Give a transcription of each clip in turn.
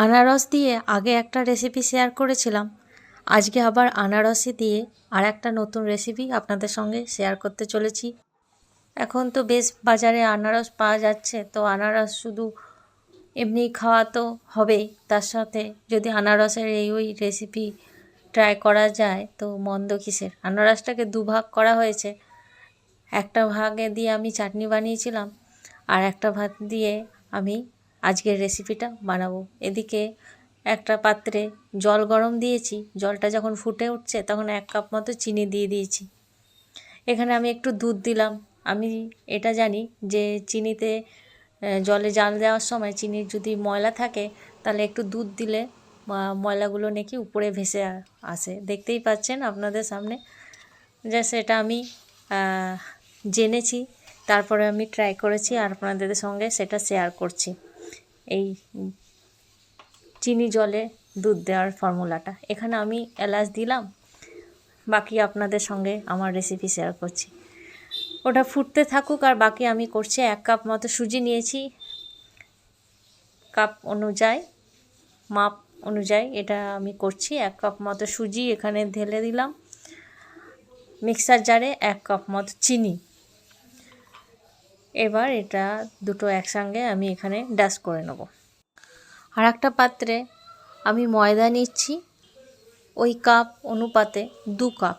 আনারস দিয়ে আগে একটা রেসিপি শেয়ার করেছিলাম, আজকে আবার আনারসই দিয়ে আর একটা নতুন রেসিপি আপনাদের সঙ্গে শেয়ার করতে চলেছি। এখন তো বেশ বাজারে আনারস পাওয়া যাচ্ছে, তো আনারস শুধু এমনি খাওয়া তো হবেই, তার সাথে যদি আনারসের ওই রেসিপি ট্রাই করা যায় তো মন্দ কিসের। আনারসটাকে দুভাগ করা হয়েছে, একটা ভাগে দিয়ে আমি চাটনি বানিয়েছিলাম আর একটা ভাগ দিয়ে আমি আজকের রেসিপিটা বানাবো। এদিকে একটা পাত্রে জল গরম দিয়েছি, জলটা যখন ফুটে উঠছে তখন 1 কাপ মতো চিনি দিয়ে দিয়েছি। এখানে আমি একটু দুধ দিলাম। আমি এটা জানি যে চিনিতে জলে জাল দেওয়ার সময় চিনির যদি ময়লা থাকে তাহলে একটু দুধ দিলে ময়লাগুলো নাকি উপরে ভেসে আসে। দেখতেই পাচ্ছেন আপনাদের সামনে, যে সেটা আমি জেনেছি, তারপরে আমি ট্রাই করেছি আর আপনাদের সঙ্গে সেটা শেয়ার করছি। এই চিনি জলে দুধ দেওয়ার ফর্মুলাটা এখানে আমি এলাচ দিলাম, বাকি আপনাদের সঙ্গে আমার রেসিপি শেয়ার করছি। ওটা ফুটতে থাকুক আর বাকি আমি করছি। 1 কাপ মতো সুজি নিয়েছি, কাপ অনুযায়ী মাপ অনুযায়ী এটা আমি করছি। 1 কাপ মতো সুজি এখানে ঢেলে দিলাম। মিক্সার জারে 1 কাপ মতো চিনি। এবার এটা দুটো একসঙ্গে আমি এখানে ড্যাশ করে নেব। আর একটা পাত্রে আমি ময়দা নিচ্ছি, ওই কাপ অনুপাতে 2 কাপ।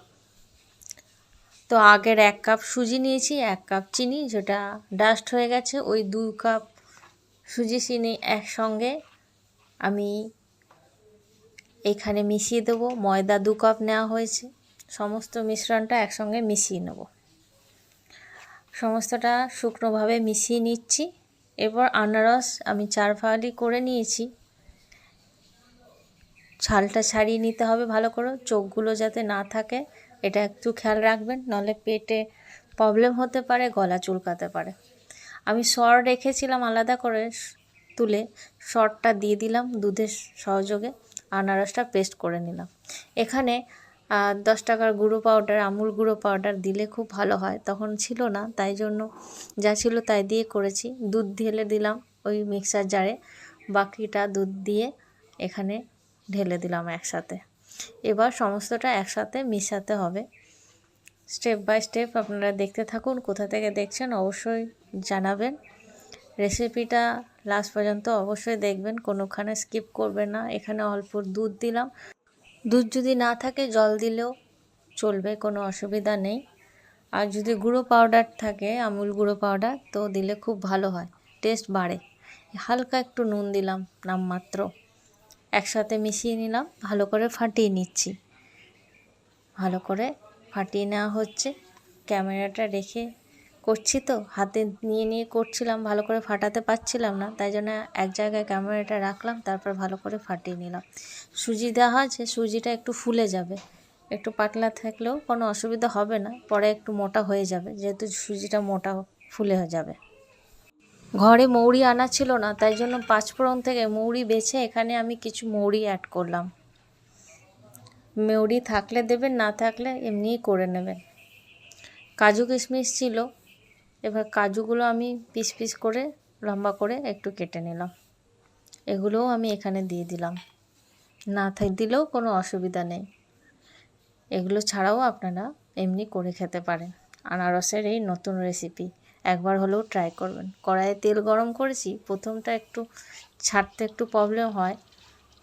তো আগের 1 কাপ সুজি নিয়েছি, 1 কাপ চিনি যেটা ডাস্ট হয়ে গেছে, ওই 2 কাপ সুজি চিনি একসঙ্গে আমি এখানে মিশিয়ে দেবো। ময়দা 2 কাপ নেওয়া হয়েছে, সমস্ত মিশ্রণটা একসঙ্গে মিশিয়ে নেব। সমস্তটা শুকনোভাবে মিশিয়ে নিচ্ছি। এরপর আনারস আমি 4 ফালি করে নিয়েছি, ছালটা ছাড়িয়ে নিতে হবে ভালো করে, চোখগুলো যাতে না থাকে এটা একটু খেয়াল রাখবেন, নাহলে পেটে প্রবলেম হতে পারে, গলা চুলকাতে পারে। আমি সর রেখেছিলাম আলাদা করে, তুলে সরটা দিয়ে দিলাম দুধের সহযোগে, আনারসটা পেস্ট করে নিলাম। এখানে 10 টাকার গুঁড়ো পাউডার, আমুল গুঁড়ো পাউডার দিলে খুব ভালো হয়, তখন ছিল না, তাই জন্য যা ছিল তাই দিয়ে করেছি। দুধ ঢেলে দিলাম ওই মিক্সার জারে, বাকিটা দুধ দিয়ে এখানে ঢেলে দিলাম একসাথে। এবার সমস্তটা একসাথে মিশাতে হবে। স্টেপ বাই স্টেপ আপনারা দেখতে থাকুন, কোথা থেকে দেখছেন অবশ্যই জানাবেন। রেসিপিটা লাস্ট পর্যন্ত অবশ্যই দেখবেন, কোনোখানে স্কিপ করবেন না। এখানে অল্প দুধ দিলাম, দুধ যদি না থাকে জল দিলেও চলবে, কোনো অসুবিধা নেই। আর যদি গুঁড়ো পাউডার থাকে, আমুল গুঁড়ো পাউডার, তো দিলে খুব ভালো হয়, টেস্ট বাড়ে। হালকা একটু নুন দিলাম নামমাত্র, একসাথে মিশিয়ে নিলাম, ভালো করে ফাটিয়ে নিচ্ছি। ভালো করে ফাটিয়ে নেওয়া হচ্ছে, ক্যামেরাটা রেখে করছি তো হাতে নিয়ে নিয়ে করছিলাম, ভালো করে ফাটাতে পারছিলাম না, তাই জন্য এক জায়গায় ক্যামেরাটা রাখলাম, তারপর ভালো করে ফাটিয়ে নিলাম। সুজি দেওয়া হয়েছে, সুজিটা একটু ফুলে যাবে, একটু পাতলা থাকলেও কোনো অসুবিধা হবে না, পরে একটু মোটা হয়ে যাবে, যেহেতু সুজিটা মোটা ফুলে হয়ে যাবে। ঘরে মৌরি আনা ছিল না, তাই জন্য 5 ফোড়ন থেকে মৌরি বেছে এখানে আমি কিছু মৌরি অ্যাড করলাম। মৌরি থাকলে দেবেন, না থাকলে এমনিই করে নেবেন। কাজু কিশমিশ ছিল, এবার কাজুগুলো আমি পিস পিস করে লম্বা করে একটু কেটে নিলাম, এগুলোও আমি এখানে দিয়ে দিলাম। না দিলেও কোনো অসুবিধা নেই, এগুলো ছাড়াও আপনারা এমনি করে খেতে পারেন। আনারসের এই নতুন রেসিপি একবার হলেও ট্রাই করবেন। কড়াইয়ে তেল গরম করেছি, প্রথমটা একটু ছাড়তে একটু প্রবলেম হয়,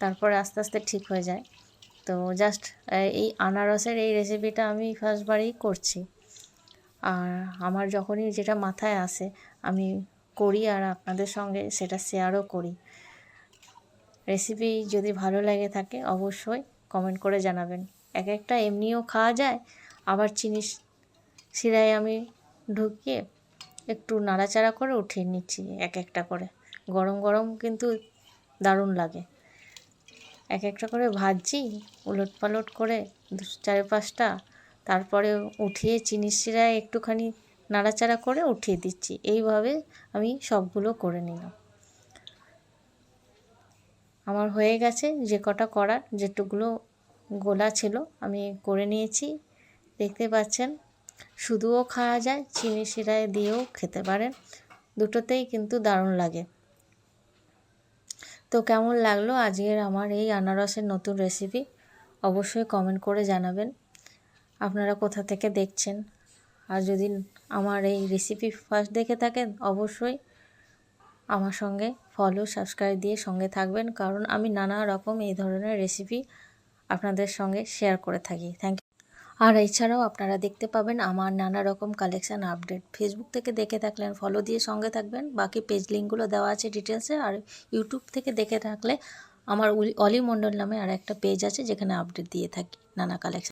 তারপরে আস্তে আস্তে ঠিক হয়ে যায়। তো জাস্ট এই আনারসের এই রেসিপিটা আমি ফার্স্টবারই করছি, আর আমার যখনই যেটা মাথায় আসে আমি করি আর আপনাদের সঙ্গে সেটা শেয়ারও করি। রেসিপি যদি ভালো লাগে থাকে অবশ্যই কমেন্ট করে জানাবেন। এক একটা এমনিও খাওয়া যায়, আবার চিনি শিরায় আমি ঢুকিয়ে একটু নাড়াচাড়া করে উঠিয়ে নিচ্ছি এক একটা করে। গরম গরম কিন্তু দারুণ লাগে। এক একটা করে ভাজছি উলট পালট করে 4-5টা, তারপরে উঠিয়ে চিনি শিরায় একটুখানি নাড়াচাড়া করে উঠিয়ে দিচ্ছি। এইভাবে আমি সবগুলো করে নিলাম। আমার হয়ে গেছে, যে কটা করার, যেটুকুলো গোলা ছিল আমি করে নিয়েছি। দেখতে পাচ্ছেন, শুধুও খাওয়া যায়, চিনি শিরায় দিয়েও খেতে পারেন, দুটোতেই কিন্তু দারুণ লাগে। তো কেমন লাগলো আজকের আমার এই আনারসের নতুন রেসিপি অবশ্যই কমেন্ট করে জানাবেন আপনারা কোথা থেকে দেখছেন। আর যদি আমার এই রেসিপি ফার্স্ট দেখে থাকেন অবশ্যই আমার সঙ্গে ফলো সাবস্ক্রাইব দিয়ে সঙ্গে থাকবেন, কারণ আমি নানা রকম এই ধরনের রেসিপি আপনাদের সঙ্গে শেয়ার করে থাকি। Thank you. আর এছাড়াও আপনারা দেখতে পাবেন আমার নানা রকম কালেকশান আপডেট। ফেসবুক থেকে দেখে থাকলেন ফলো দিয়ে সঙ্গে থাকবেন, বাকি পেজ লিঙ্কগুলো দেওয়া আছে ডিটেলসে। আর ইউটিউব থেকে দেখে থাকলে আমার অলি মণ্ডল নামে আর একটা পেজ আছে যেখানে আপডেট দিয়ে থাকি নানা কালেকশান।